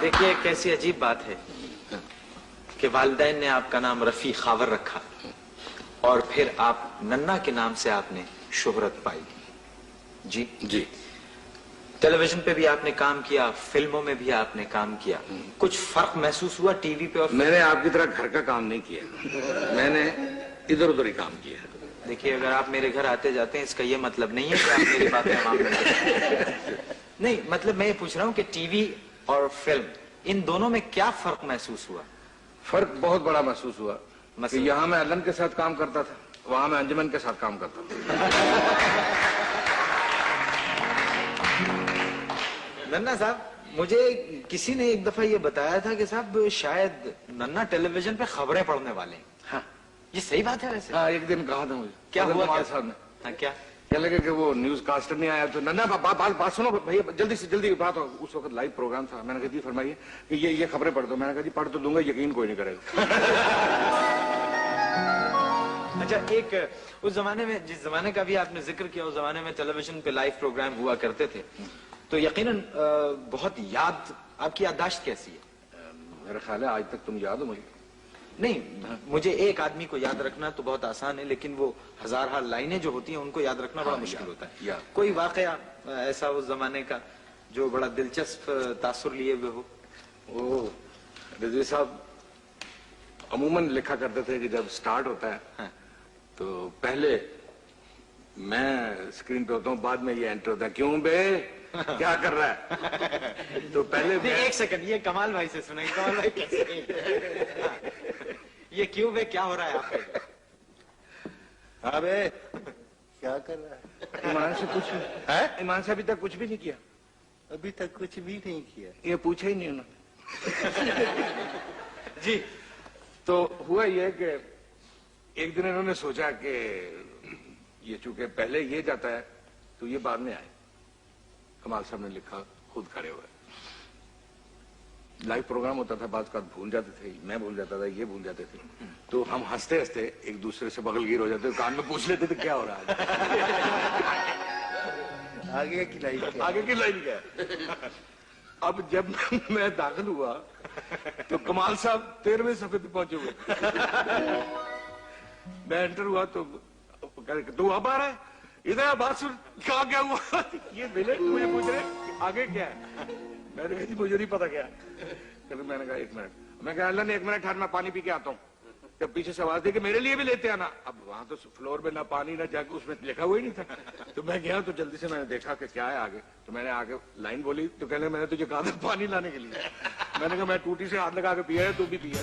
دیکھیے کیسی عجیب بات ہے کہ والدین نے آپ کا نام رفیع خاور رکھا اور پھر آپ ننا کے نام سے آپ نے شہرت پائی. جی جی. ٹیلی ویژن پہ بھی آپ نے کام کیا, فلموں میں بھی آپ نے کام کیا, کچھ فرق محسوس ہوا ٹی وی پہ اور میں نے آپ کی طرح گھر کا کام نہیں کیا, میں نے ادھر ادھر ہی کام کیا. دیکھیے اگر آپ میرے گھر آتے جاتے ہیں اس کا یہ مطلب نہیں ہے کہ آپ میری باتیں عوام میں نہیں, مطلب میں یہ پوچھ رہا ہوں کہ ٹی وی اور فلم ان دونوں میں کیا فرق محسوس ہوا؟ فرق بہت بڑا محسوس ہوا کہ مثلا یہاں میں علم کے ساتھ کام کرتا تھا, وہاں میں انجمن کے ساتھ کام کرتا تھا. ننا صاحب, مجھے کسی نے ایک دفعہ یہ بتایا تھا کہ صاحب شاید ننا ٹیلی ویژن پہ خبریں پڑھنے والے ہیں. ہاں یہ صحیح بات ہے ویسے؟ ہاں, ایک دن کہا تھا مجھے کیا ہوا کمال صاحب نے. ہاں کیا کیا لگے کہ وہ نیوز کاسٹر نہیں آیا تو ننا بات سنو بھیا, جلدی سے جلدی بات ہو. اس وقت لائیو پروگرام تھا. میں نے کہا جی فرمائیے کہ یہ خبریں پڑھ دو. میں نے کہا جی پڑھ تو دوں گا, یقین کوئی نہیں کرے گا. اچھا, ایک اس زمانے میں, جس زمانے کا بھی آپ نے ذکر کیا, اس زمانے میں ٹیلی ویژن پہ لائیو پروگرام ہوا کرتے تھے, تو یقیناً بہت یاد, آپ کی یادداشت کیسی ہے؟ میرا خیال ہے آج تک تم یاد ہو مجھے. نہیں, مجھے ایک آدمی کو یاد رکھنا تو بہت آسان ہے, لیکن وہ ہزارہ لائنیں جو ہوتی ہیں ان کو یاد رکھنا بڑا مشکل ہوتا ہے. کوئی واقعہ ایسا اس زمانے کا جو بڑا دلچسپ تاثر لیے ہوئے ہو؟ وہ رضوی صاحب عموماً لکھا کرتے تھے کہ جب سٹارٹ ہوتا ہے تو پہلے میں اسکرین پہ ہوتا ہوں, بعد میں یہ انٹر ہوتا ہے, کیوں بے کیا کر رہا ہے. تو پہلے ایک سیکنڈ, یہ کمال بھائی سے سنیں. کمال بھائی کیسے, یہ کیوں بے کیا ہو رہا ہے آپ کو؟ ہاں بے کیا کر رہا ہے. ایمان سے کچھ, ایمان سے ابھی تک کچھ بھی نہیں کیا. ابھی تک کچھ بھی نہیں کیا. یہ پوچھا ہی نہیں انہوں نے. جی. تو ہوا یہ کہ ایک دن انہوں نے سوچا کہ یہ چونکہ پہلے یہ جاتا ہے تو یہ بعد میں آئے. کمال صاحب نے لکھا خود کھڑے ہوئے. لائیو پروگرام ہوتا تھا, بعض اوقات بھول جاتے تھے, میں بھول جاتا تھا, یہ بھول جاتے تھے, تو ہم ہنستے ہنستے ایک دوسرے سے بغل گیر ہو جاتے, کان میں پوچھ لیتے تھے کیا ہو رہا ہے. آگے کی لائن کیا؟ آگے کی لائن کیا ہے. اب جب میں داخل ہوا تو کمال صاحب 13ویں صفحے پہ پہنچے ہوئے. میں انٹر ہوا تو تو اب آ رہا ہے, ادھر بات سن, کہاں کیا ہوا. یہ ملے مجھے پوچھ رہے آگے کیا ہے. میں نے کہا جی مجھے نہیں پتا کیا. میں نے کہا ایک منٹ. میں کہا اللہ نے ایک منٹ ٹھہر, میں پانی پی کے آتا ہوں. جب پیچھے سے آواز دی کہ میرے لیے بھی لیتے آنا. اب وہاں تو فلور میں نہ پانی نہ جا کے اس میں لکھا ہوا ہی نہیں تھا. تو میں گیا تو جلدی سے میں نے دیکھا کہ کیا ہے آگے. تو میں نے آگے لائن بولی تو کہنے میں نے تجھے کہا تھا پانی لانے کے لیے. میں نے کہا میں ٹوٹی سے ہاتھ لگا کے پیا ہے, تو بھی پیا.